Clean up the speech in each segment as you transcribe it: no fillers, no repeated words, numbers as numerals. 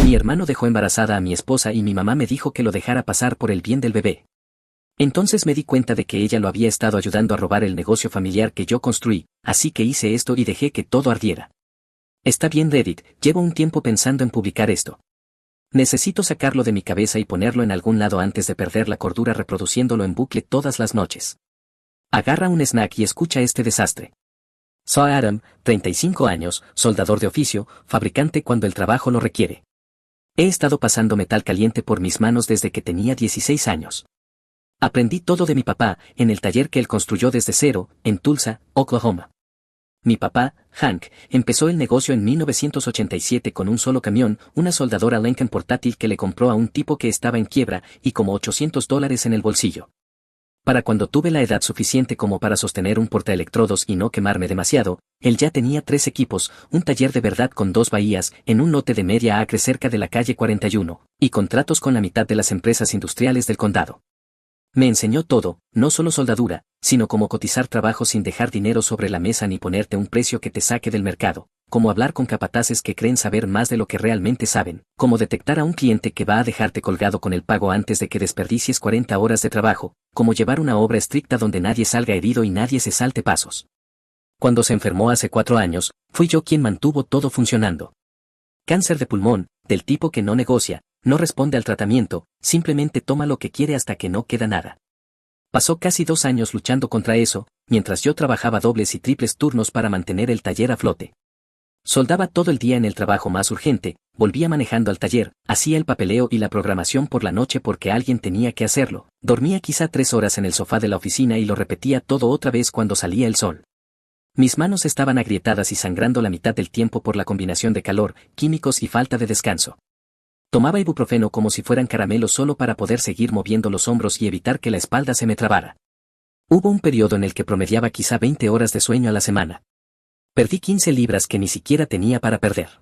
Mi hermano dejó embarazada a mi esposa y mi mamá me dijo que lo dejara pasar por el bien del bebé. Entonces me di cuenta de que ella lo había estado ayudando a robar el negocio familiar que yo construí, así que hice esto y dejé que todo ardiera. Está bien, Reddit, llevo un tiempo pensando en publicar esto. Necesito sacarlo de mi cabeza y ponerlo en algún lado antes de perder la cordura reproduciéndolo en bucle todas las noches. Agarra un snack y escucha este desastre. Soy Adam, 35 años, soldador de oficio, fabricante cuando el trabajo lo requiere. He estado pasando metal caliente por mis manos desde que tenía 16 años. Aprendí todo de mi papá, en el taller que él construyó desde cero, en Tulsa, Oklahoma. Mi papá, Hank, empezó el negocio en 1987 con un solo camión, una soldadora Lincoln portátil que le compró a un tipo que estaba en quiebra y como $800 en el bolsillo. Para cuando tuve la edad suficiente como para sostener un portaelectrodos y no quemarme demasiado, él ya tenía 3 equipos, un taller de verdad con 2 bahías, en un lote de media acre cerca de la calle 41, y contratos con la mitad de las empresas industriales del condado. Me enseñó todo, no solo soldadura, sino cómo cotizar trabajo sin dejar dinero sobre la mesa ni ponerte un precio que te saque del mercado, cómo hablar con capataces que creen saber más de lo que realmente saben, cómo detectar a un cliente que va a dejarte colgado con el pago antes de que desperdicies 40 horas de trabajo, cómo llevar una obra estricta donde nadie salga herido y nadie se salte pasos. Cuando se enfermó hace 4 años, fui yo quien mantuvo todo funcionando. Cáncer de pulmón, del tipo que no negocia, no responde al tratamiento, simplemente toma lo que quiere hasta que no queda nada. Pasó casi 2 años luchando contra eso, mientras yo trabajaba dobles y triples turnos para mantener el taller a flote. Soldaba todo el día en el trabajo más urgente, volvía manejando al taller, hacía el papeleo y la programación por la noche porque alguien tenía que hacerlo, dormía quizá 3 horas en el sofá de la oficina y lo repetía todo otra vez cuando salía el sol. Mis manos estaban agrietadas y sangrando la mitad del tiempo por la combinación de calor, químicos y falta de descanso. Tomaba ibuprofeno como si fueran caramelos solo para poder seguir moviendo los hombros y evitar que la espalda se me trabara. Hubo un periodo en el que promediaba quizá 20 horas de sueño a la semana. Perdí 15 libras que ni siquiera tenía para perder.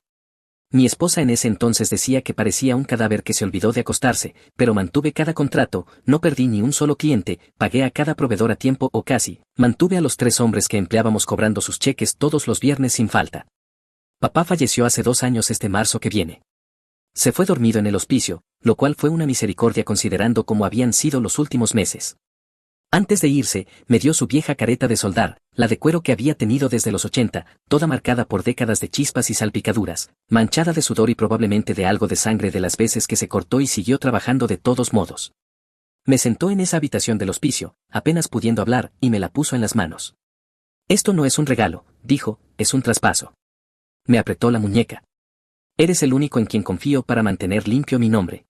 Mi esposa en ese entonces decía que parecía un cadáver que se olvidó de acostarse, pero mantuve cada contrato, no perdí ni un solo cliente, pagué a cada proveedor a tiempo o casi, mantuve a los 3 hombres que empleábamos cobrando sus cheques todos los viernes sin falta. Papá falleció hace 2 años este marzo que viene. Se fue dormido en el hospicio, lo cual fue una misericordia considerando cómo habían sido los últimos meses. Antes de irse, me dio su vieja careta de soldar, la de cuero que había tenido desde los 80, toda marcada por décadas de chispas y salpicaduras, manchada de sudor y probablemente de algo de sangre de las veces que se cortó y siguió trabajando de todos modos. Me sentó en esa habitación del hospicio, apenas pudiendo hablar, y me la puso en las manos. Esto no es un regalo, dijo, es un traspaso. Me apretó la muñeca. Eres el único en quien confío para mantener limpio mi nombre.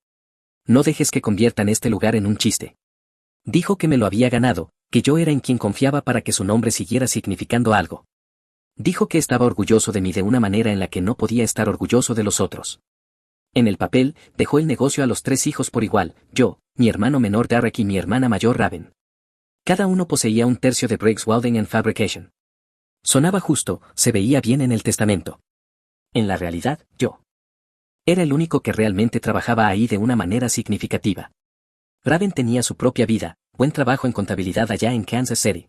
No dejes que conviertan este lugar en un chiste. Dijo que me lo había ganado, que yo era en quien confiaba para que su nombre siguiera significando algo. Dijo que estaba orgulloso de mí de una manera en la que no podía estar orgulloso de los otros. En el papel, dejó el negocio a los 3 hijos por igual, yo, mi hermano menor Derek y mi hermana mayor Raven. Cada uno poseía 1/3 de Briggs Welding and Fabrication. Sonaba justo, se veía bien en el testamento. En la realidad, yo era el único que realmente trabajaba ahí de una manera significativa. Raven tenía su propia vida, buen trabajo en contabilidad allá en Kansas City.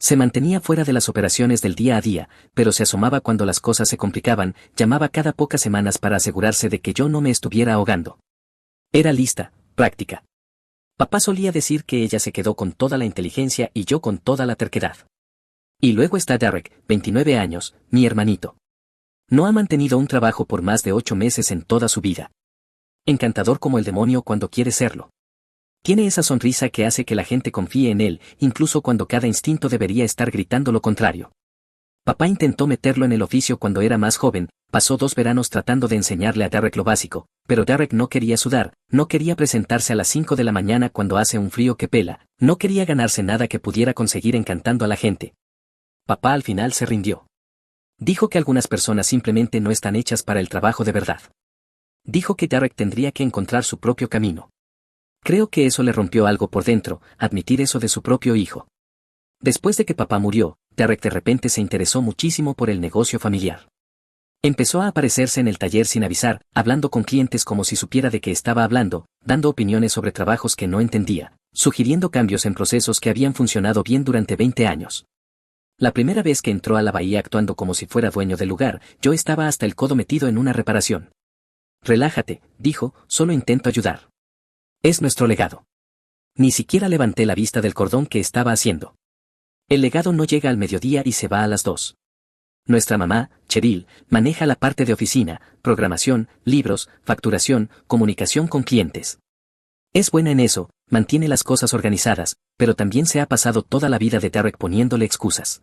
Se mantenía fuera de las operaciones del día a día, pero se asomaba cuando las cosas se complicaban, llamaba cada pocas semanas para asegurarse de que yo no me estuviera ahogando. Era lista, práctica. Papá solía decir que ella se quedó con toda la inteligencia y yo con toda la terquedad. Y luego está Derek, 29 años, mi hermanito. No ha mantenido un trabajo por más de 8 meses en toda su vida. Encantador como el demonio cuando quiere serlo. Tiene esa sonrisa que hace que la gente confíe en él, incluso cuando cada instinto debería estar gritando lo contrario. Papá intentó meterlo en el oficio cuando era más joven, pasó 2 veranos tratando de enseñarle a Derek lo básico, pero Derek no quería sudar, no quería presentarse a las 5 de la mañana cuando hace un frío que pela, no quería ganarse nada que pudiera conseguir encantando a la gente. Papá al final se rindió. Dijo que algunas personas simplemente no están hechas para el trabajo de verdad. Dijo que Derek tendría que encontrar su propio camino. Creo que eso le rompió algo por dentro, admitir eso de su propio hijo. Después de que papá murió, Derek de repente se interesó muchísimo por el negocio familiar. Empezó a aparecerse en el taller sin avisar, hablando con clientes como si supiera de qué estaba hablando, dando opiniones sobre trabajos que no entendía, sugiriendo cambios en procesos que habían funcionado bien durante 20 años. La primera vez que entró a la bahía actuando como si fuera dueño del lugar, yo estaba hasta el codo metido en una reparación. Relájate, dijo, solo intento ayudar. Es nuestro legado. Ni siquiera levanté la vista del cordón que estaba haciendo. El legado no llega al mediodía y se va a las 2. Nuestra mamá, Cheryl, maneja la parte de oficina, programación, libros, facturación, comunicación con clientes. Es buena en eso, mantiene las cosas organizadas, pero también se ha pasado toda la vida de Derek poniéndole excusas.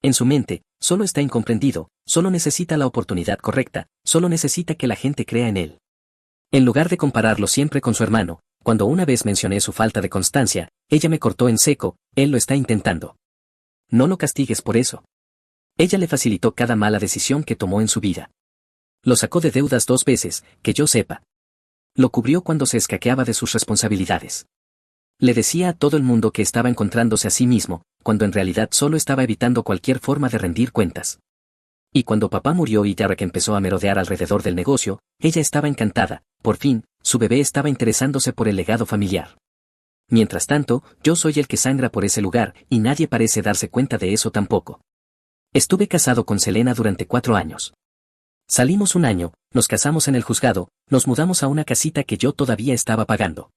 En su mente, solo está incomprendido, solo necesita la oportunidad correcta, solo necesita que la gente crea en él. En lugar de compararlo siempre con su hermano, cuando una vez mencioné su falta de constancia, ella me cortó en seco, él lo está intentando. No lo castigues por eso. Ella le facilitó cada mala decisión que tomó en su vida. Lo sacó de deudas 2 veces, que yo sepa. Lo cubrió cuando se escaqueaba de sus responsabilidades. Le decía a todo el mundo que estaba encontrándose a sí mismo, cuando en realidad solo estaba evitando cualquier forma de rendir cuentas. Y cuando papá murió y Derek empezó a merodear alrededor del negocio, ella estaba encantada, por fin, su bebé estaba interesándose por el legado familiar. Mientras tanto, yo soy el que sangra por ese lugar, y nadie parece darse cuenta de eso tampoco. Estuve casado con Selena durante 4 años. Salimos un año, nos casamos en el juzgado, nos mudamos a una casita que yo todavía estaba pagando.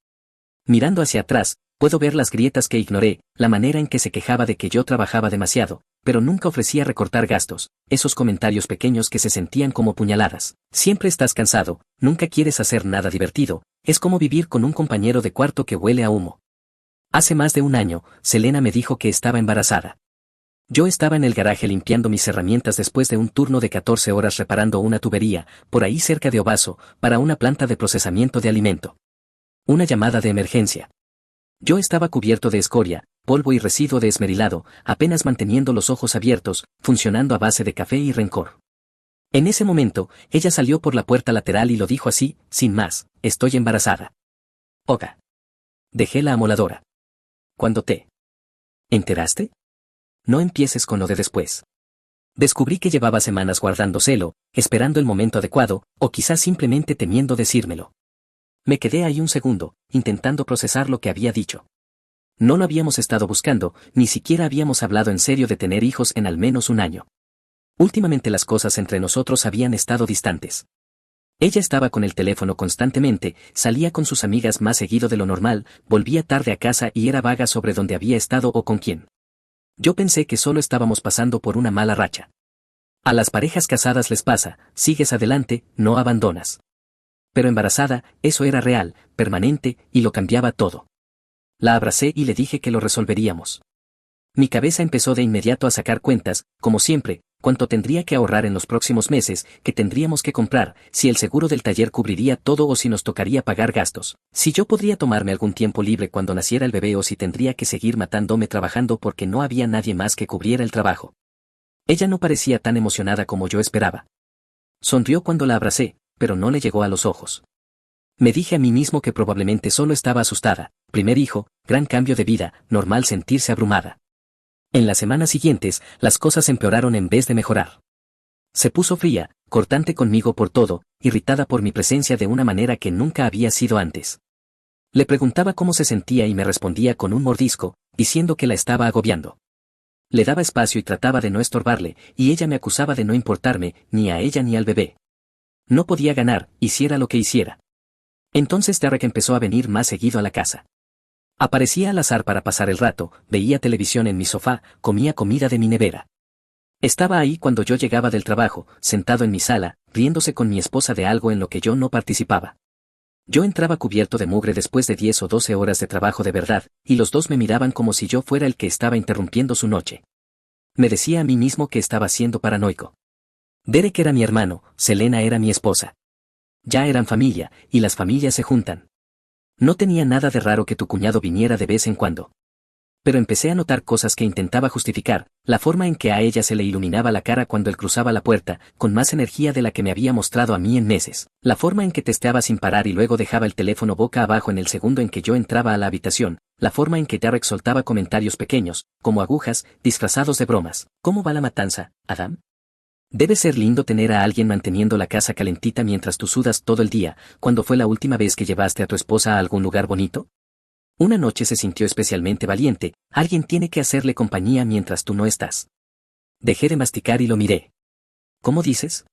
Mirando hacia atrás, puedo ver las grietas que ignoré, la manera en que se quejaba de que yo trabajaba demasiado, pero nunca ofrecía recortar gastos, esos comentarios pequeños que se sentían como puñaladas. Siempre estás cansado, nunca quieres hacer nada divertido, es como vivir con un compañero de cuarto que huele a humo. Hace más de un año, Selena me dijo que estaba embarazada. Yo estaba en el garaje limpiando mis herramientas después de un turno de 14 horas reparando una tubería, por ahí cerca de Ovaso, para una planta de procesamiento de alimento. Una llamada de emergencia. Yo estaba cubierto de escoria, polvo y residuo de esmerilado, apenas manteniendo los ojos abiertos, funcionando a base de café y rencor. En ese momento, ella salió por la puerta lateral y lo dijo así, sin más, estoy embarazada. Oga. Dejé la amoladora. ¿Cuándo te enteraste? No empieces con lo de después. Descubrí que llevaba semanas guardando celo, esperando el momento adecuado, o quizás simplemente temiendo decírmelo. Me quedé ahí un segundo, intentando procesar lo que había dicho. No lo habíamos estado buscando, ni siquiera habíamos hablado en serio de tener hijos en al menos un año. Últimamente las cosas entre nosotros habían estado distantes. Ella estaba con el teléfono constantemente, salía con sus amigas más seguido de lo normal, volvía tarde a casa y era vaga sobre dónde había estado o con quién. Yo pensé que solo estábamos pasando por una mala racha. A las parejas casadas les pasa, sigues adelante, no abandonas. Pero embarazada, eso era real, permanente, y lo cambiaba todo. La abracé y le dije que lo resolveríamos. Mi cabeza empezó de inmediato a sacar cuentas, como siempre, cuánto tendría que ahorrar en los próximos meses, qué tendríamos que comprar, si el seguro del taller cubriría todo o si nos tocaría pagar gastos, si yo podría tomarme algún tiempo libre cuando naciera el bebé o si tendría que seguir matándome trabajando porque no había nadie más que cubriera el trabajo. Ella no parecía tan emocionada como yo esperaba. Sonrió cuando la abracé, pero no le llegó a los ojos. Me dije a mí mismo que probablemente solo estaba asustada, primer hijo, gran cambio de vida, normal sentirse abrumada. En las semanas siguientes, las cosas empeoraron en vez de mejorar. Se puso fría, cortante conmigo por todo, irritada por mi presencia de una manera que nunca había sido antes. Le preguntaba cómo se sentía y me respondía con un mordisco, diciendo que la estaba agobiando. Le daba espacio y trataba de no estorbarle, y ella me acusaba de no importarme, ni a ella ni al bebé. No podía ganar, hiciera lo que hiciera. Entonces Derek empezó a venir más seguido a la casa. Aparecía al azar para pasar el rato, veía televisión en mi sofá, comía comida de mi nevera. Estaba ahí cuando yo llegaba del trabajo, sentado en mi sala, riéndose con mi esposa de algo en lo que yo no participaba. Yo entraba cubierto de mugre después de 10 o 12 horas de trabajo de verdad, y los dos me miraban como si yo fuera el que estaba interrumpiendo su noche. Me decía a mí mismo que estaba siendo paranoico. Derek era mi hermano, Selena era mi esposa. Ya eran familia, y las familias se juntan. No tenía nada de raro que tu cuñado viniera de vez en cuando. Pero empecé a notar cosas que intentaba justificar, la forma en que a ella se le iluminaba la cara cuando él cruzaba la puerta, con más energía de la que me había mostrado a mí en meses, la forma en que testeaba sin parar y luego dejaba el teléfono boca abajo en el segundo en que yo entraba a la habitación, la forma en que Derek soltaba comentarios pequeños, como agujas, disfrazados de bromas. ¿Cómo va la matanza, Adam? Debe ser lindo tener a alguien manteniendo la casa calentita mientras tú sudas todo el día. ¿Cuándo fue la última vez que llevaste a tu esposa a algún lugar bonito? Una noche se sintió especialmente valiente, alguien tiene que hacerle compañía mientras tú no estás. Dejé de masticar y lo miré. ¿Cómo dices?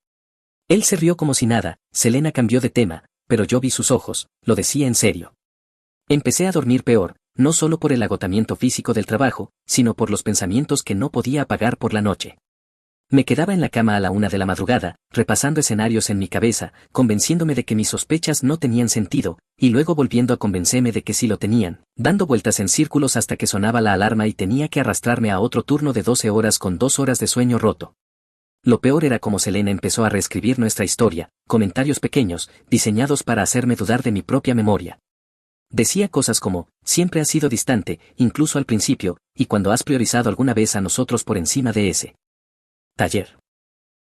Él se rió como si nada. Selena cambió de tema, pero yo vi sus ojos, lo decía en serio. Empecé a dormir peor, no solo por el agotamiento físico del trabajo, sino por los pensamientos que no podía apagar por la noche. Me quedaba en la cama a la 1 de la madrugada, repasando escenarios en mi cabeza, convenciéndome de que mis sospechas no tenían sentido, y luego volviendo a convencerme de que sí lo tenían, dando vueltas en círculos hasta que sonaba la alarma y tenía que arrastrarme a otro turno de 12 horas con 2 horas de sueño roto. Lo peor era cómo Selena empezó a reescribir nuestra historia, comentarios pequeños, diseñados para hacerme dudar de mi propia memoria. Decía cosas como, siempre has sido distante, incluso al principio, y cuando has priorizado alguna vez a nosotros por encima de ese taller.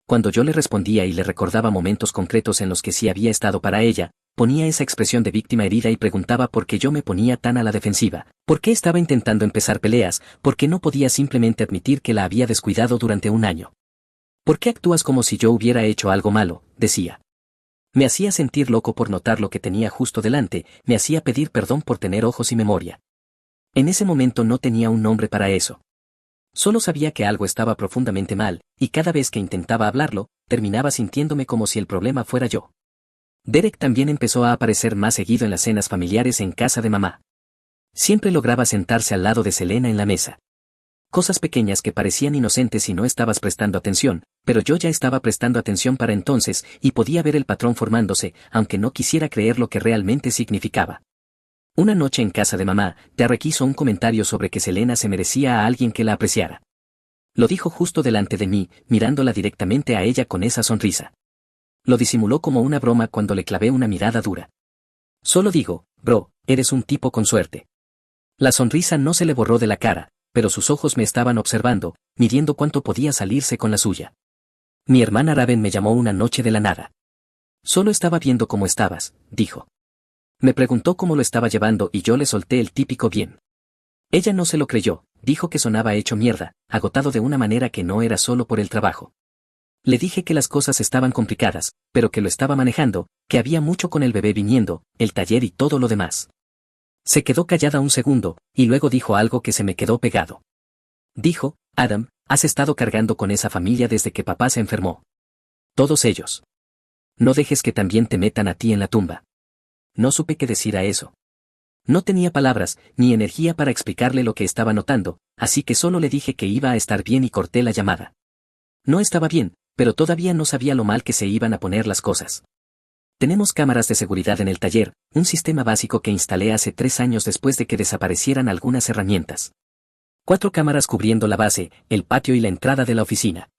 Cuando yo le respondía y le recordaba momentos concretos en los que sí había estado para ella, ponía esa expresión de víctima herida y preguntaba por qué yo me ponía tan a la defensiva, por qué estaba intentando empezar peleas, por qué no podía simplemente admitir que la había descuidado durante un año. ¿Por qué actúas como si yo hubiera hecho algo malo?, decía. Me hacía sentir loco por notar lo que tenía justo delante, me hacía pedir perdón por tener ojos y memoria. En ese momento no tenía un nombre para eso. Solo sabía que algo estaba profundamente mal, y cada vez que intentaba hablarlo, terminaba sintiéndome como si el problema fuera yo. Derek también empezó a aparecer más seguido en las cenas familiares en casa de mamá. Siempre lograba sentarse al lado de Selena en la mesa. Cosas pequeñas que parecían inocentes si no estabas prestando atención, pero yo ya estaba prestando atención para entonces y podía ver el patrón formándose, aunque no quisiera creer lo que realmente significaba. Una noche en casa de mamá, Derek hizo un comentario sobre que Selena se merecía a alguien que la apreciara. Lo dijo justo delante de mí, mirándola directamente a ella con esa sonrisa. Lo disimuló como una broma cuando le clavé una mirada dura. Solo digo, bro, eres un tipo con suerte. La sonrisa no se le borró de la cara, pero sus ojos me estaban observando, midiendo cuánto podía salirse con la suya. Mi hermana Raven me llamó una noche de la nada. Solo estaba viendo cómo estabas, dijo. Me preguntó cómo lo estaba llevando y yo le solté el típico bien. Ella no se lo creyó, dijo que sonaba hecho mierda, agotado de una manera que no era solo por el trabajo. Le dije que las cosas estaban complicadas, pero que lo estaba manejando, que había mucho con el bebé viniendo, el taller y todo lo demás. Se quedó callada un segundo, y luego dijo algo que se me quedó pegado. Dijo, Adam, has estado cargando con esa familia desde que papá se enfermó. Todos ellos. No dejes que también te metan a ti en la tumba. No supe qué decir a eso. No tenía palabras, ni energía para explicarle lo que estaba notando, así que solo le dije que iba a estar bien y corté la llamada. No estaba bien, pero todavía no sabía lo mal que se iban a poner las cosas. Tenemos cámaras de seguridad en el taller, un sistema básico que instalé hace 3 años después de que desaparecieran algunas herramientas. 4 cámaras cubriendo la base, el patio y la entrada de la oficina.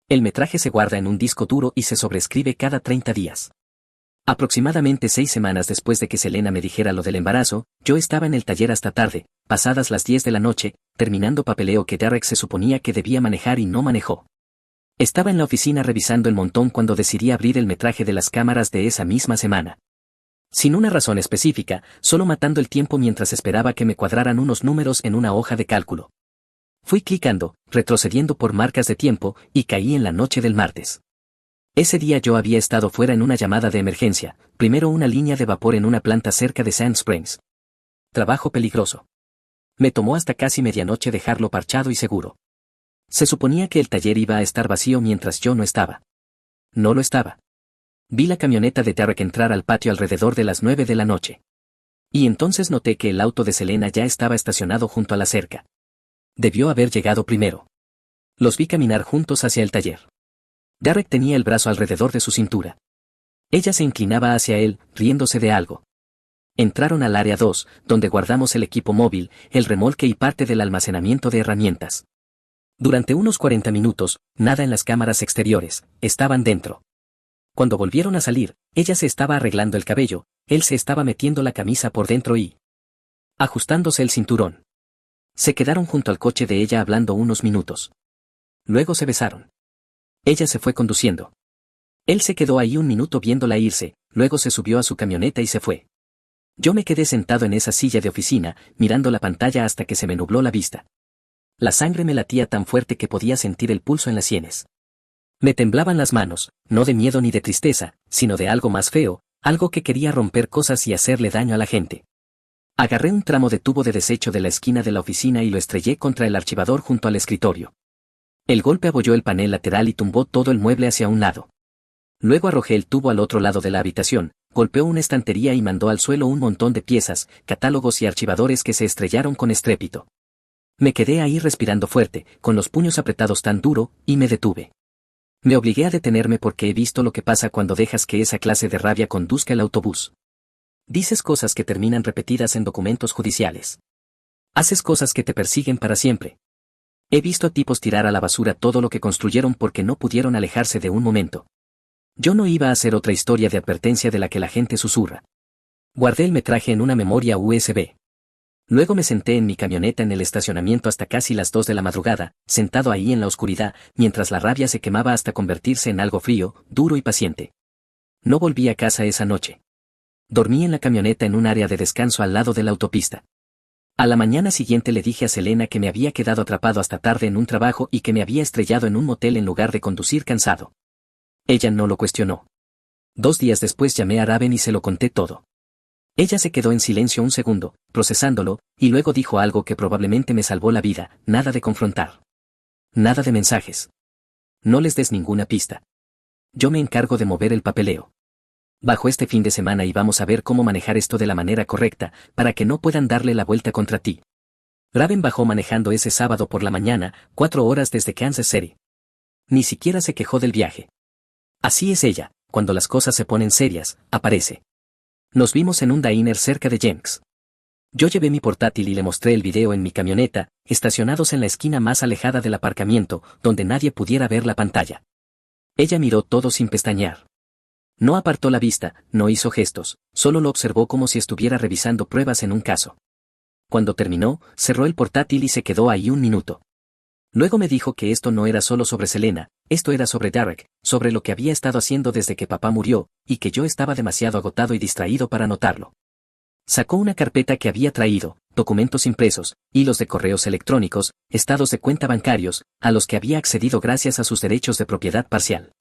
El metraje se guarda en un disco duro y se sobreescribe cada 30 días. Aproximadamente 6 semanas después de que Selena me dijera lo del embarazo, yo estaba en el taller hasta tarde, pasadas las 10 de la noche, terminando papeleo que Derek se suponía que debía manejar y no manejó. Estaba en la oficina revisando el montón cuando decidí abrir el metraje de las cámaras de esa misma semana. Sin una razón específica, solo matando el tiempo mientras esperaba que me cuadraran unos números en una hoja de cálculo. Fui clicando, retrocediendo por marcas de tiempo, y caí en la noche del martes. Ese día yo había estado fuera en una llamada de emergencia, primero una línea de vapor en una planta cerca de Sand Springs. Trabajo peligroso. Me tomó hasta casi medianoche dejarlo parchado y seguro. Se suponía que el taller iba a estar vacío mientras yo no estaba. No lo estaba. Vi la camioneta de Derek entrar al patio alrededor de las 9 de la noche. Y entonces noté que el auto de Selena ya estaba estacionado junto a la cerca. Debió haber llegado primero. Los vi caminar juntos hacia el taller. Derek tenía el brazo alrededor de su cintura. Ella se inclinaba hacia él, riéndose de algo. Entraron al área 2, donde guardamos el equipo móvil, el remolque y parte del almacenamiento de herramientas. Durante unos 40 minutos, nada en las cámaras exteriores, estaban dentro. Cuando volvieron a salir, ella se estaba arreglando el cabello, él se estaba metiendo la camisa por dentro y ajustándose el cinturón. Se quedaron junto al coche de ella hablando unos minutos. Luego se besaron. Ella se fue conduciendo. Él se quedó ahí un minuto viéndola irse, luego se subió a su camioneta y se fue. Yo me quedé sentado en esa silla de oficina, mirando la pantalla hasta que se me nubló la vista. La sangre me latía tan fuerte que podía sentir el pulso en las sienes. Me temblaban las manos, no de miedo ni de tristeza, sino de algo más feo, algo que quería romper cosas y hacerle daño a la gente. Agarré un tramo de tubo de desecho de la esquina de la oficina y lo estrellé contra el archivador junto al escritorio. El golpe abolló el panel lateral y tumbó todo el mueble hacia un lado. Luego arrojé el tubo al otro lado de la habitación, golpeó una estantería y mandó al suelo un montón de piezas, catálogos y archivadores que se estrellaron con estrépito. Me quedé ahí respirando fuerte, con los puños apretados tan duro, y me detuve. Me obligué a detenerme porque he visto lo que pasa cuando dejas que esa clase de rabia conduzca el autobús. Dices cosas que terminan repetidas en documentos judiciales. Haces cosas que te persiguen para siempre. He visto tipos tirar a la basura todo lo que construyeron porque no pudieron alejarse de un momento. Yo no iba a hacer otra historia de advertencia de la que la gente susurra. Guardé el metraje en una memoria USB. Luego me senté en mi camioneta en el estacionamiento hasta casi las 2 de la madrugada, sentado ahí en la oscuridad, mientras la rabia se quemaba hasta convertirse en algo frío, duro y paciente. No volví a casa esa noche. Dormí en la camioneta en un área de descanso al lado de la autopista. A la mañana siguiente le dije a Selena que me había quedado atrapado hasta tarde en un trabajo y que me había estrellado en un motel en lugar de conducir cansado. Ella no lo cuestionó. 2 días después llamé a Raven y se lo conté todo. Ella se quedó en silencio un segundo, procesándolo, y luego dijo algo que probablemente me salvó la vida: nada de confrontar. Nada de mensajes. No les des ninguna pista. Yo me encargo de mover el papeleo. Bajo este fin de semana y vamos a ver cómo manejar esto de la manera correcta, para que no puedan darle la vuelta contra ti. Raven bajó manejando ese sábado por la mañana, 4 horas desde Kansas City. Ni siquiera se quejó del viaje. Así es ella, cuando las cosas se ponen serias, aparece. Nos vimos en un diner cerca de Jenks. Yo llevé mi portátil y le mostré el video en mi camioneta, estacionados en la esquina más alejada del aparcamiento, donde nadie pudiera ver la pantalla. Ella miró todo sin pestañear. No apartó la vista, no hizo gestos, solo lo observó como si estuviera revisando pruebas en un caso. Cuando terminó, cerró el portátil y se quedó ahí un minuto. Luego me dijo que esto no era solo sobre Selena, esto era sobre Derek, sobre lo que había estado haciendo desde que papá murió, y que yo estaba demasiado agotado y distraído para notarlo. Sacó una carpeta que había traído, documentos impresos, hilos de correos electrónicos, estados de cuenta bancarios, a los que había accedido gracias a sus derechos de propiedad parcial.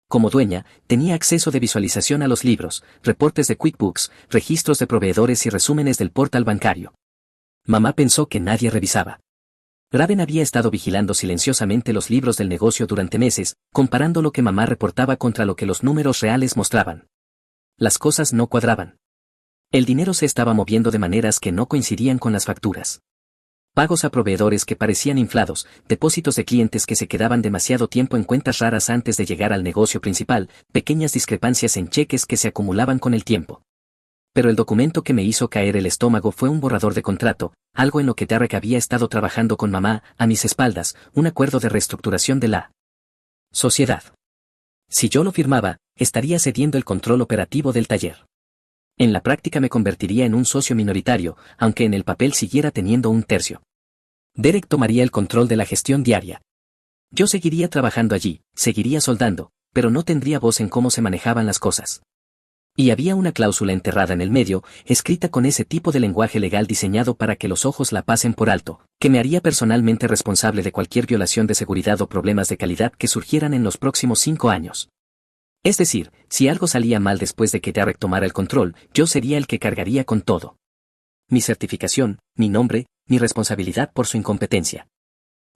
Como dueña, tenía acceso de visualización a los libros, reportes de QuickBooks, registros de proveedores y resúmenes del portal bancario. Mamá pensó que nadie revisaba. Raven había estado vigilando silenciosamente los libros del negocio durante meses, comparando lo que mamá reportaba contra lo que los números reales mostraban. Las cosas no cuadraban. El dinero se estaba moviendo de maneras que no coincidían con las facturas. Pagos a proveedores que parecían inflados, depósitos de clientes que se quedaban demasiado tiempo en cuentas raras antes de llegar al negocio principal, pequeñas discrepancias en cheques que se acumulaban con el tiempo. Pero el documento que me hizo caer el estómago fue un borrador de contrato, algo en lo que Derek había estado trabajando con mamá, a mis espaldas, un acuerdo de reestructuración de la sociedad. Si yo lo firmaba, estaría cediendo el control operativo del taller. En la práctica me convertiría en un socio minoritario, aunque en el papel siguiera teniendo 1/3. Derek tomaría el control de la gestión diaria. Yo seguiría trabajando allí, seguiría soldando, pero no tendría voz en cómo se manejaban las cosas. Y había una cláusula enterrada en el medio, escrita con ese tipo de lenguaje legal diseñado para que los ojos la pasen por alto, que me haría personalmente responsable de cualquier violación de seguridad o problemas de calidad que surgieran en los próximos 5 años. Es decir, si algo salía mal después de que Derek tomara el control, yo sería el que cargaría con todo. Mi certificación, mi nombre, mi responsabilidad por su incompetencia.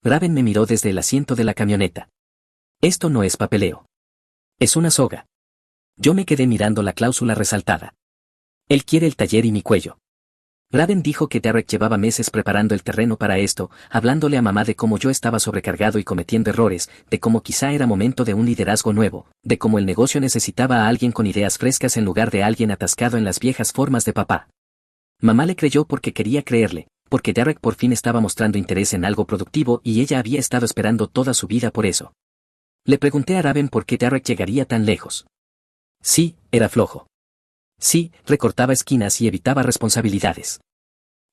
Raven me miró desde el asiento de la camioneta. Esto no es papeleo. Es una soga. Yo me quedé mirando la cláusula resaltada. Él quiere el taller y mi cuello. Raven dijo que Derek llevaba meses preparando el terreno para esto, hablándole a mamá de cómo yo estaba sobrecargado y cometiendo errores, de cómo quizá era momento de un liderazgo nuevo, de cómo el negocio necesitaba a alguien con ideas frescas en lugar de alguien atascado en las viejas formas de papá. Mamá le creyó porque quería creerle, porque Derek por fin estaba mostrando interés en algo productivo y ella había estado esperando toda su vida por eso. Le pregunté a Raven por qué Derek llegaría tan lejos. Sí, era flojo. Sí, recortaba esquinas y evitaba responsabilidades.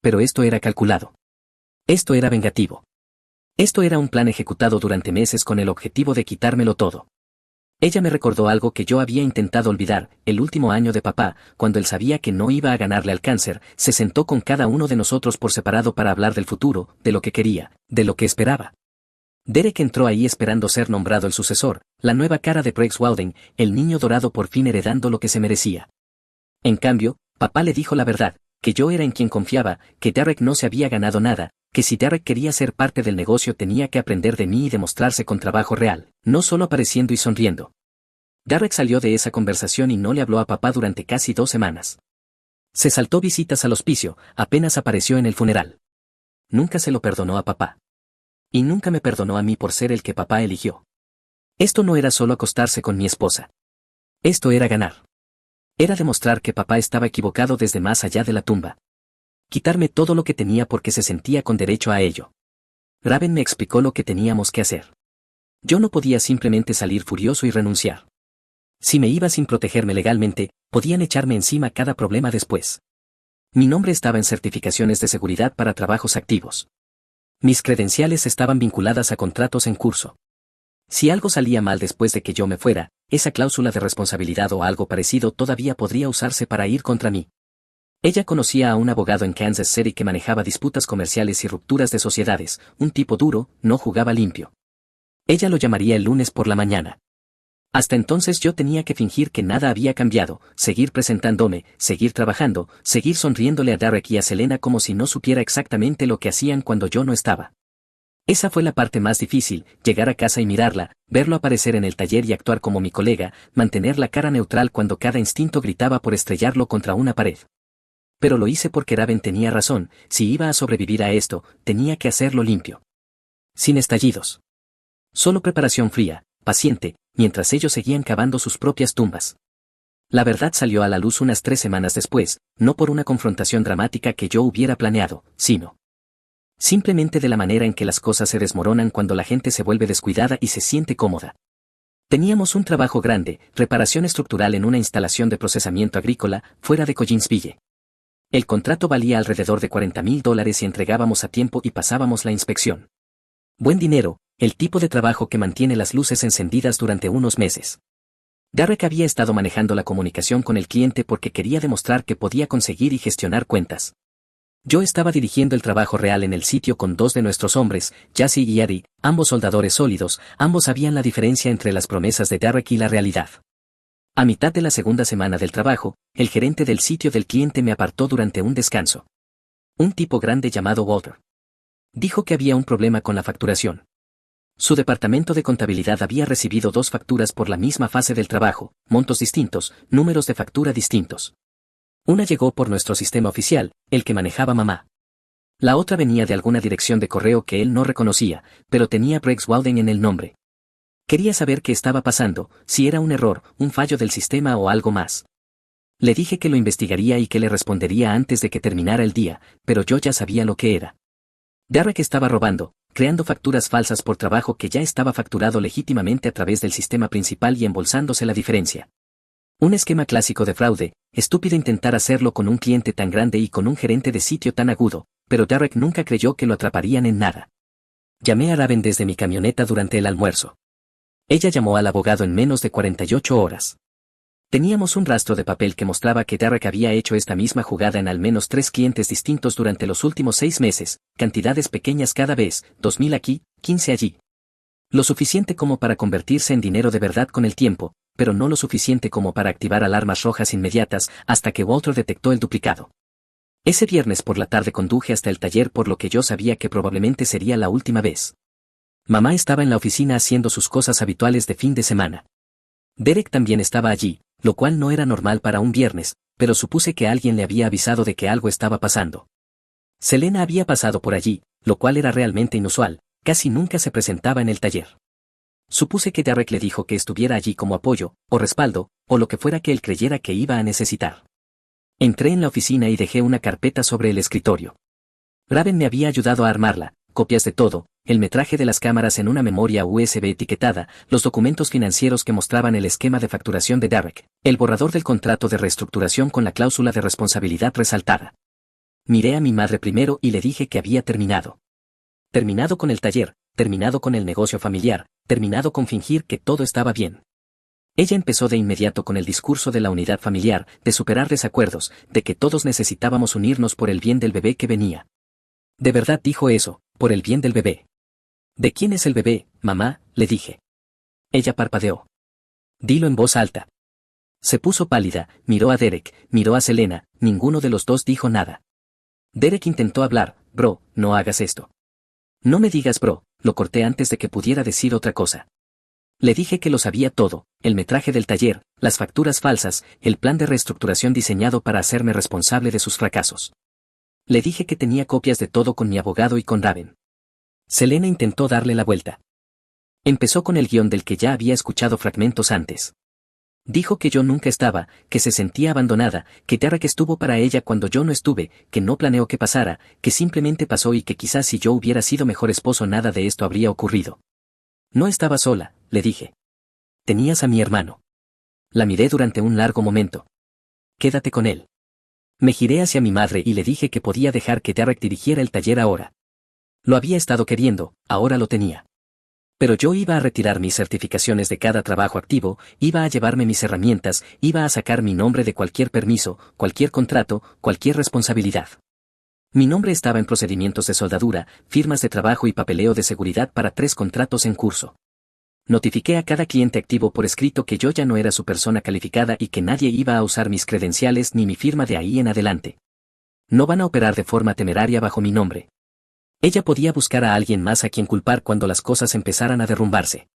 Pero esto era calculado. Esto era vengativo. Esto era un plan ejecutado durante meses con el objetivo de quitármelo todo. Ella me recordó algo que yo había intentado olvidar: el último año de papá, cuando él sabía que no iba a ganarle al cáncer, se sentó con cada uno de nosotros por separado para hablar del futuro, de lo que quería, de lo que esperaba. Derek entró ahí esperando ser nombrado el sucesor, la nueva cara de Prex Walden, el niño dorado por fin heredando lo que se merecía. En cambio, papá le dijo la verdad, que yo era en quien confiaba, que Derek no se había ganado nada, que si Derek quería ser parte del negocio tenía que aprender de mí y demostrarse con trabajo real, no solo apareciendo y sonriendo. Derek salió de esa conversación y no le habló a papá durante casi 2 semanas. Se saltó visitas al hospicio, apenas apareció en el funeral. Nunca se lo perdonó a papá. Y nunca me perdonó a mí por ser el que papá eligió. Esto no era solo acostarse con mi esposa. Esto era ganar. Era demostrar que papá estaba equivocado desde más allá de la tumba. Quitarme todo lo que tenía porque se sentía con derecho a ello. Raven me explicó lo que teníamos que hacer. Yo no podía simplemente salir furioso y renunciar. Si me iba sin protegerme legalmente, podían echarme encima cada problema después. Mi nombre estaba en certificaciones de seguridad para trabajos activos. Mis credenciales estaban vinculadas a contratos en curso. Si algo salía mal después de que yo me fuera, esa cláusula de responsabilidad o algo parecido todavía podría usarse para ir contra mí. Ella conocía a un abogado en Kansas City que manejaba disputas comerciales y rupturas de sociedades, un tipo duro, no jugaba limpio. Ella lo llamaría el lunes por la mañana. Hasta entonces yo tenía que fingir que nada había cambiado, seguir presentándome, seguir trabajando, seguir sonriéndole a Derek y a Selena como si no supiera exactamente lo que hacían cuando yo no estaba. Esa fue la parte más difícil, llegar a casa y mirarla, verlo aparecer en el taller y actuar como mi colega, mantener la cara neutral cuando cada instinto gritaba por estrellarlo contra una pared. Pero lo hice porque Raven tenía razón, si iba a sobrevivir a esto, tenía que hacerlo limpio. Sin estallidos. Solo preparación fría, paciente, mientras ellos seguían cavando sus propias tumbas. La verdad salió a la luz unas 3 semanas después, no por una confrontación dramática que yo hubiera planeado, sino simplemente de la manera en que las cosas se desmoronan cuando la gente se vuelve descuidada y se siente cómoda. Teníamos un trabajo grande, reparación estructural en una instalación de procesamiento agrícola, fuera de Collinsville. El contrato valía alrededor de $40,000 y entregábamos a tiempo y pasábamos la inspección. Buen dinero, el tipo de trabajo que mantiene las luces encendidas durante unos meses. Derek había estado manejando la comunicación con el cliente porque quería demostrar que podía conseguir y gestionar cuentas. Yo estaba dirigiendo el trabajo real en el sitio con 2 de nuestros hombres, Jassy y Eddie, ambos soldadores sólidos, ambos sabían la diferencia entre las promesas de Derek y la realidad. A mitad de la segunda semana del trabajo, el gerente del sitio del cliente me apartó durante un descanso. Un tipo grande llamado Walter. Dijo que había un problema con la facturación. Su departamento de contabilidad había recibido 2 facturas por la misma fase del trabajo, montos distintos, números de factura distintos. Una llegó por nuestro sistema oficial, el que manejaba mamá. La otra venía de alguna dirección de correo que él no reconocía, pero tenía Brex Walden en el nombre. Quería saber qué estaba pasando, si era un error, un fallo del sistema o algo más. Le dije que lo investigaría y que le respondería antes de que terminara el día, pero yo ya sabía lo que era. Derek estaba robando, creando facturas falsas por trabajo que ya estaba facturado legítimamente a través del sistema principal y embolsándose la diferencia. Un esquema clásico de fraude, estúpido intentar hacerlo con un cliente tan grande y con un gerente de sitio tan agudo, pero Derek nunca creyó que lo atraparían en nada. Llamé a Raven desde mi camioneta durante el almuerzo. Ella llamó al abogado en menos de 48 horas. Teníamos un rastro de papel que mostraba que Derek había hecho esta misma jugada en al menos 3 clientes distintos durante los últimos 6 meses, cantidades pequeñas cada vez, 2,000 aquí, 15 allí. Lo suficiente como para convertirse en dinero de verdad con el tiempo, pero no lo suficiente como para activar alarmas rojas inmediatas hasta que Walter detectó el duplicado. Ese viernes por la tarde conduje hasta el taller por lo que yo sabía que probablemente sería la última vez. Mamá estaba en la oficina haciendo sus cosas habituales de fin de semana. Derek también estaba allí, lo cual no era normal para un viernes, pero supuse que alguien le había avisado de que algo estaba pasando. Selena había pasado por allí, lo cual era realmente inusual, casi nunca se presentaba en el taller. Supuse que Derek le dijo que estuviera allí como apoyo, o respaldo, o lo que fuera que él creyera que iba a necesitar. Entré en la oficina y dejé una carpeta sobre el escritorio. Raven me había ayudado a armarla, copias de todo, el metraje de las cámaras en una memoria USB etiquetada, los documentos financieros que mostraban el esquema de facturación de Derek, el borrador del contrato de reestructuración con la cláusula de responsabilidad resaltada. Miré a mi madre primero y le dije que había terminado. Terminado con el taller, terminado con el negocio familiar, terminado con fingir que todo estaba bien. Ella empezó de inmediato con el discurso de la unidad familiar, de superar desacuerdos, de que todos necesitábamos unirnos por el bien del bebé que venía. De verdad dijo eso, por el bien del bebé. ¿De quién es el bebé, mamá?, le dije. Ella parpadeó. Dilo en voz alta. Se puso pálida, miró a Derek, miró a Selena, ninguno de los dos dijo nada. Derek intentó hablar, bro, no hagas esto. No me digas bro, lo corté antes de que pudiera decir otra cosa. Le dije que lo sabía todo, el metraje del taller, las facturas falsas, el plan de reestructuración diseñado para hacerme responsable de sus fracasos. Le dije que tenía copias de todo con mi abogado y con Raven. Selena intentó darle la vuelta. Empezó con el guión del que ya había escuchado fragmentos antes. Dijo que yo nunca estaba, que se sentía abandonada, que Derek estuvo para ella cuando yo no estuve, que no planeó que pasara, que simplemente pasó y que quizás si yo hubiera sido mejor esposo nada de esto habría ocurrido. No estaba sola, le dije. Tenías a mi hermano. La miré durante un largo momento. Quédate con él. Me giré hacia mi madre y le dije que podía dejar que Derek dirigiera el taller ahora. Lo había estado queriendo, ahora lo tenía. Pero yo iba a retirar mis certificaciones de cada trabajo activo, iba a llevarme mis herramientas, iba a sacar mi nombre de cualquier permiso, cualquier contrato, cualquier responsabilidad. Mi nombre estaba en procedimientos de soldadura, firmas de trabajo y papeleo de seguridad para 3 contratos en curso. Notifiqué a cada cliente activo por escrito que yo ya no era su persona calificada y que nadie iba a usar mis credenciales ni mi firma de ahí en adelante. No van a operar de forma temeraria bajo mi nombre. Ella podía buscar a alguien más a quien culpar cuando las cosas empezaran a derrumbarse.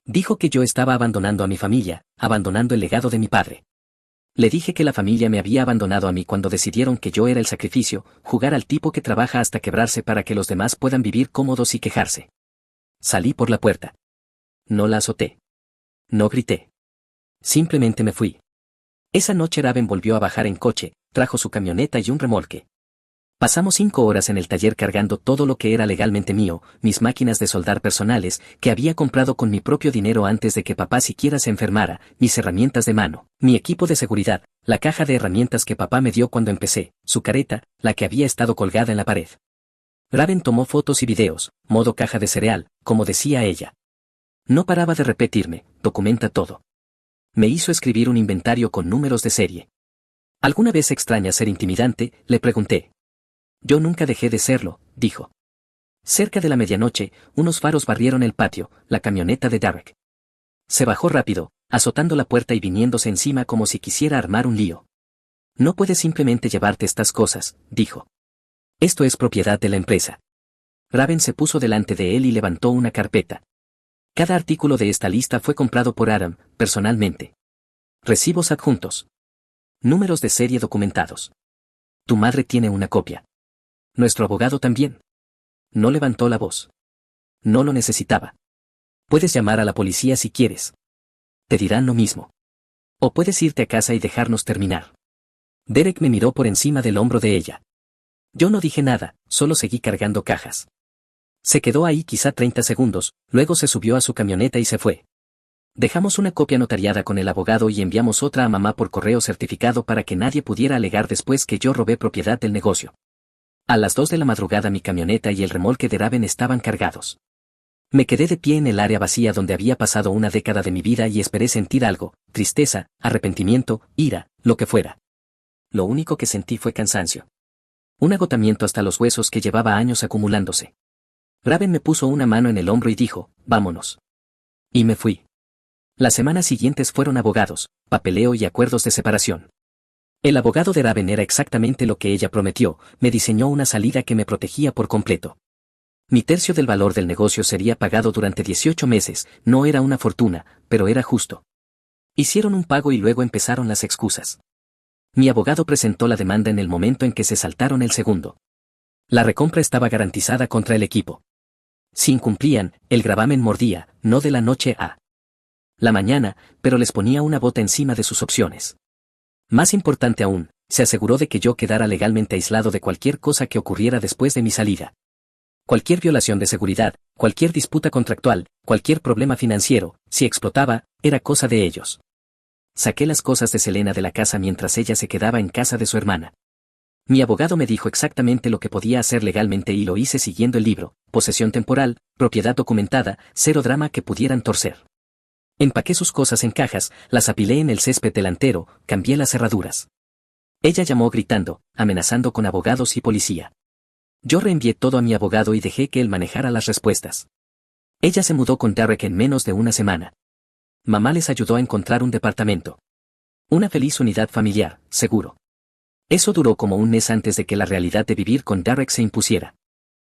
Dijo que yo estaba abandonando a mi familia, abandonando el legado de mi padre. Le dije que la familia me había abandonado a mí cuando decidieron que yo era el sacrificio, jugar al tipo que trabaja hasta quebrarse para que los demás puedan vivir cómodos y quejarse. Salí por la puerta. No la azoté. No grité. Simplemente me fui. Esa noche Raven volvió a bajar en coche, trajo su camioneta y un remolque. Pasamos 5 horas en el taller cargando todo lo que era legalmente mío, mis máquinas de soldar personales, que había comprado con mi propio dinero antes de que papá siquiera se enfermara, mis herramientas de mano, mi equipo de seguridad, la caja de herramientas que papá me dio cuando empecé, su careta, la que había estado colgada en la pared. Raven tomó fotos y videos, modo caja de cereal, como decía ella. No paraba de repetirme, documenta todo. Me hizo escribir un inventario con números de serie. ¿Alguna vez extraña ser intimidante?, le pregunté. Yo nunca dejé de serlo, dijo. Cerca de la medianoche, unos faros barrieron el patio, la camioneta de Derek. Se bajó rápido, azotando la puerta y viniéndose encima como si quisiera armar un lío. No puedes simplemente llevarte estas cosas, dijo. Esto es propiedad de la empresa. Raven se puso delante de él y levantó una carpeta. Cada artículo de esta lista fue comprado por Adam, personalmente. Recibos adjuntos. Números de serie documentados. Tu madre tiene una copia. Nuestro abogado también. No levantó la voz. No lo necesitaba. Puedes llamar a la policía si quieres. Te dirán lo mismo. O puedes irte a casa y dejarnos terminar. Derek me miró por encima del hombro de ella. Yo no dije nada, solo seguí cargando cajas. Se quedó ahí quizá 30 segundos, luego se subió a su camioneta y se fue. Dejamos una copia notariada con el abogado y enviamos otra a mamá por correo certificado para que nadie pudiera alegar después que yo robé propiedad del negocio. A las 2 de la madrugada mi camioneta y el remolque de Raven estaban cargados. Me quedé de pie en el área vacía donde había pasado una década de mi vida y esperé sentir algo, tristeza, arrepentimiento, ira, lo que fuera. Lo único que sentí fue cansancio. Un agotamiento hasta los huesos que llevaba años acumulándose. Raven me puso una mano en el hombro y dijo, vámonos. Y me fui. Las semanas siguientes fueron abogados, papeleo y acuerdos de separación. El abogado de Raven era exactamente lo que ella prometió, me diseñó una salida que me protegía por completo. Mi tercio del valor del negocio sería pagado durante 18 meses, no era una fortuna, pero era justo. Hicieron un pago y luego empezaron las excusas. Mi abogado presentó la demanda en el momento en que se saltaron el segundo. La recompra estaba garantizada contra el equipo. Si incumplían, el gravamen mordía, no de la noche a la mañana, pero les ponía una bota encima de sus opciones. Más importante aún, se aseguró de que yo quedara legalmente aislado de cualquier cosa que ocurriera después de mi salida. Cualquier violación de seguridad, cualquier disputa contractual, cualquier problema financiero, si explotaba, era cosa de ellos. Saqué las cosas de Selena de la casa mientras ella se quedaba en casa de su hermana. Mi abogado me dijo exactamente lo que podía hacer legalmente y lo hice siguiendo el libro, posesión temporal, propiedad documentada, 0 drama que pudieran torcer. Empaqué sus cosas en cajas, las apilé en el césped delantero, cambié las cerraduras. Ella llamó gritando, amenazando con abogados y policía. Yo reenvié todo a mi abogado y dejé que él manejara las respuestas. Ella se mudó con Derek en menos de una semana. Mamá les ayudó a encontrar un departamento. Una feliz unidad familiar, seguro. Eso duró como un mes antes de que la realidad de vivir con Derek se impusiera.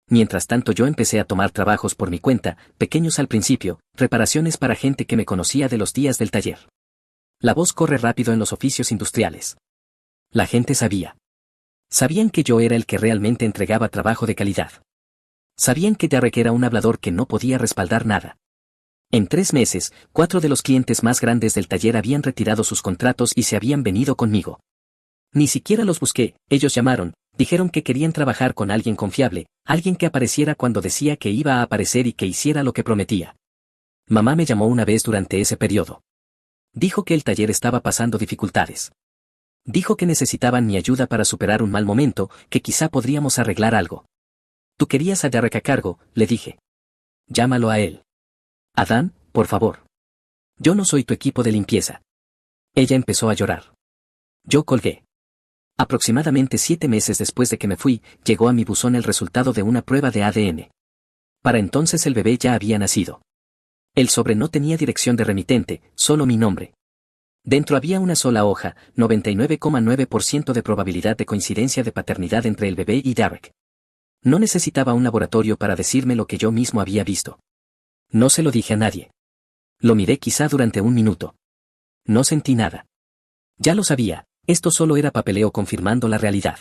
Mientras tanto yo empecé a tomar trabajos por mi cuenta, pequeños al principio, reparaciones para gente que me conocía de los días del taller. La voz corre rápido en los oficios industriales. La gente sabía. Sabían que yo era el que realmente entregaba trabajo de calidad. Sabían que Derek era un hablador que no podía respaldar nada. En 3 meses, 4 de los clientes más grandes del taller habían retirado sus contratos y se habían venido conmigo. Ni siquiera los busqué, ellos llamaron, dijeron que querían trabajar con alguien confiable, alguien que apareciera cuando decía que iba a aparecer y que hiciera lo que prometía. Mamá me llamó una vez durante ese periodo. Dijo que el taller estaba pasando dificultades. Dijo que necesitaban mi ayuda para superar un mal momento, que quizá podríamos arreglar algo. Tú querías a Derek a cargo, le dije. Llámalo a él. Adán, por favor. Yo no soy tu equipo de limpieza. Ella empezó a llorar. Yo colgué. Aproximadamente 7 meses después de que me fui, llegó a mi buzón el resultado de una prueba de ADN. Para entonces el bebé ya había nacido. El sobre no tenía dirección de remitente, solo mi nombre. Dentro había una sola hoja, 99,9% de probabilidad de coincidencia de paternidad entre el bebé y Derek. No necesitaba un laboratorio para decirme lo que yo mismo había visto. No se lo dije a nadie. Lo miré quizá durante 1 minuto. No sentí nada. Ya lo sabía, esto solo era papeleo confirmando la realidad.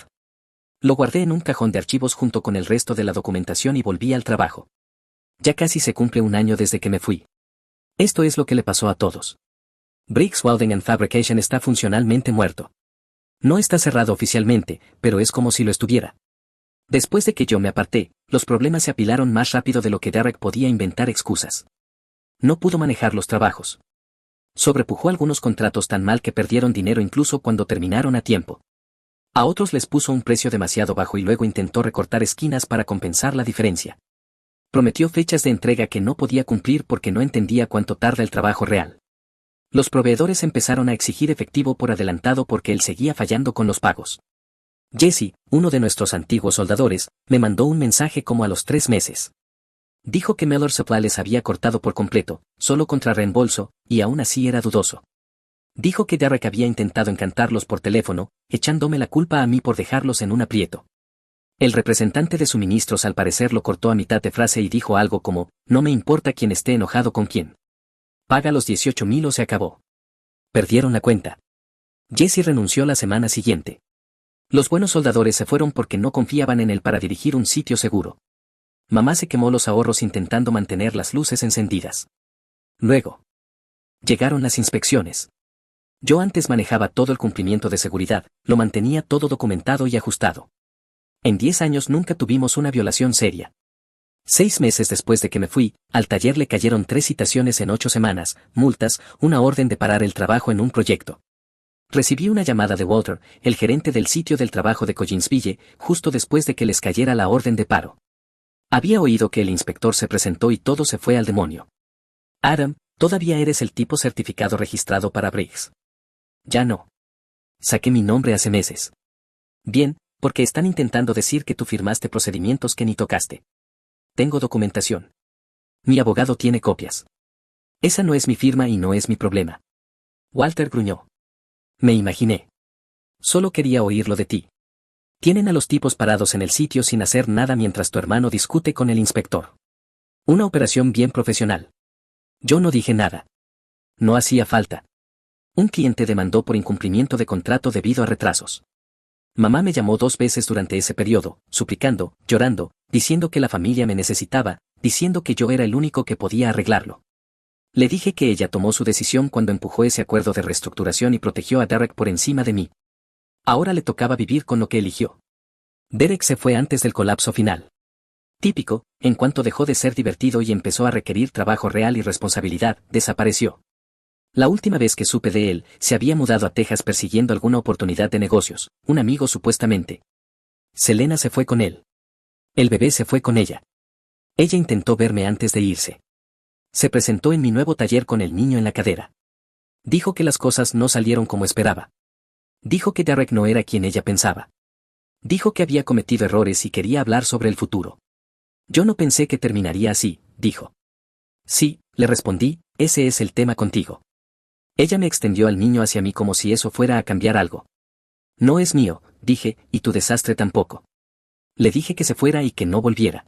Lo guardé en un cajón de archivos junto con el resto de la documentación y volví al trabajo. Ya casi se cumple 1 año desde que me fui. Esto es lo que le pasó a todos. Briggs Welding and Fabrication está funcionalmente muerto. No está cerrado oficialmente, pero es como si lo estuviera. Después de que yo me aparté, los problemas se apilaron más rápido de lo que Derek podía inventar excusas. No pudo manejar los trabajos. Sobrepujó algunos contratos tan mal que perdieron dinero incluso cuando terminaron a tiempo. A otros les puso un precio demasiado bajo y luego intentó recortar esquinas para compensar la diferencia. Prometió fechas de entrega que no podía cumplir porque no entendía cuánto tarda el trabajo real. Los proveedores empezaron a exigir efectivo por adelantado porque él seguía fallando con los pagos. Jesse, uno de nuestros antiguos soldadores, me mandó un mensaje como a los 3 meses. Dijo que Miller Supply les había cortado por completo, solo contra reembolso, y aún así era dudoso. Dijo que Derek había intentado encantarlos por teléfono, echándome la culpa a mí por dejarlos en un aprieto. El representante de suministros al parecer lo cortó a mitad de frase y dijo algo como, no me importa quién esté enojado con quién. Paga los 18,000 o se acabó. Perdieron la cuenta. Jesse renunció la semana siguiente. Los buenos soldadores se fueron porque no confiaban en él para dirigir un sitio seguro. Mamá se quemó los ahorros intentando mantener las luces encendidas. Luego llegaron las inspecciones. Yo antes manejaba todo el cumplimiento de seguridad, lo mantenía todo documentado y ajustado. En 10 años nunca tuvimos una violación seria. 6 meses después de que me fui, al taller le cayeron 3 citaciones en 8 semanas, multas, una orden de parar el trabajo en un proyecto. Recibí una llamada de Walter, el gerente del sitio del trabajo de Collinsville, justo después de que les cayera la orden de paro. Había oído que el inspector se presentó y todo se fue al demonio. Adam, todavía eres el tipo certificado registrado para Briggs. Ya no. Saqué mi nombre hace meses. Bien, porque están intentando decir que tú firmaste procedimientos que ni tocaste. Tengo documentación. Mi abogado tiene copias. Esa no es mi firma y no es mi problema. Walter gruñó. Me imaginé. Solo quería oírlo de ti. Tienen a los tipos parados en el sitio sin hacer nada mientras tu hermano discute con el inspector. Una operación bien profesional. Yo no dije nada. No hacía falta. Un cliente demandó por incumplimiento de contrato debido a retrasos. Mamá me llamó 2 veces durante ese periodo, suplicando, llorando, diciendo que la familia me necesitaba, diciendo que yo era el único que podía arreglarlo. Le dije que ella tomó su decisión cuando empujó ese acuerdo de reestructuración y protegió a Derek por encima de mí. Ahora le tocaba vivir con lo que eligió. Derek se fue antes del colapso final. Típico, en cuanto dejó de ser divertido y empezó a requerir trabajo real y responsabilidad, desapareció. La última vez que supe de él, se había mudado a Texas persiguiendo alguna oportunidad de negocios, un amigo supuestamente. Selena se fue con él. El bebé se fue con ella. Ella intentó verme antes de irse. Se presentó en mi nuevo taller con el niño en la cadera. Dijo que las cosas no salieron como esperaba. Dijo que Derek no era quien ella pensaba. Dijo que había cometido errores y quería hablar sobre el futuro. Yo no pensé que terminaría así, dijo. Sí, le respondí, ese es el tema contigo. Ella me extendió al niño hacia mí como si eso fuera a cambiar algo. No es mío, dije, y tu desastre tampoco. Le dije que se fuera y que no volviera.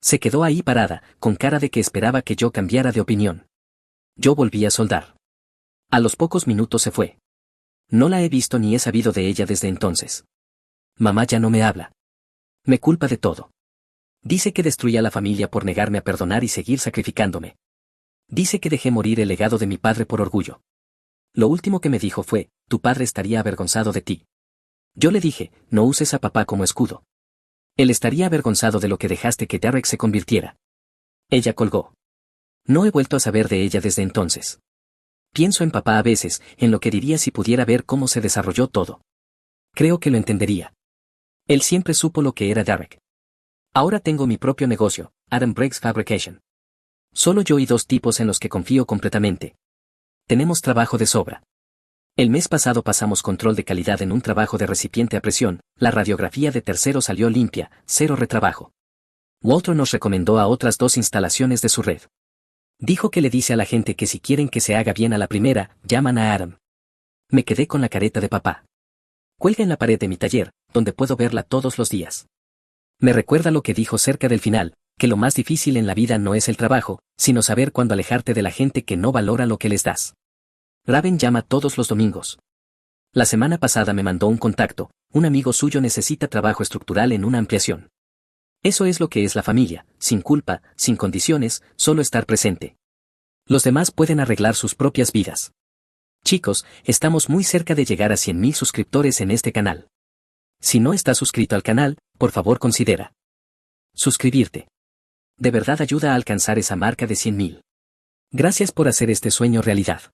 Se quedó ahí parada, con cara de que esperaba que yo cambiara de opinión. Yo volví a soldar. A los pocos minutos se fue. No la he visto ni he sabido de ella desde entonces. Mamá ya no me habla. Me culpa de todo. Dice que destruí a la familia por negarme a perdonar y seguir sacrificándome. Dice que dejé morir el legado de mi padre por orgullo. Lo último que me dijo fue, tu padre estaría avergonzado de ti. Yo le dije, no uses a papá como escudo. Él estaría avergonzado de lo que dejaste que Derek se convirtiera. Ella colgó. No he vuelto a saber de ella desde entonces. Pienso en papá a veces, en lo que diría si pudiera ver cómo se desarrolló todo. Creo que lo entendería. Él siempre supo lo que era Derek. Ahora tengo mi propio negocio, Adam Briggs Fabrication. Solo yo y 2 tipos en los que confío completamente. Tenemos trabajo de sobra. El mes pasado pasamos control de calidad en un trabajo de recipiente a presión, la radiografía de tercero salió limpia, 0 retrabajo. Walter nos recomendó a otras 2 instalaciones de su red. Dijo que le dice a la gente que si quieren que se haga bien a la primera, llaman a Adam. Me quedé con la careta de papá. Cuelga en la pared de mi taller, donde puedo verla todos los días. Me recuerda lo que dijo cerca del final, que lo más difícil en la vida no es el trabajo, sino saber cuándo alejarte de la gente que no valora lo que les das. Raven llama todos los domingos. La semana pasada me mandó un contacto, un amigo suyo necesita trabajo estructural en una ampliación. Eso es lo que es la familia, sin culpa, sin condiciones, solo estar presente. Los demás pueden arreglar sus propias vidas. Chicos, estamos muy cerca de llegar a 100.000 suscriptores en este canal. Si no estás suscrito al canal, por favor considera suscribirte. De verdad ayuda a alcanzar esa marca de 100.000. Gracias por hacer este sueño realidad.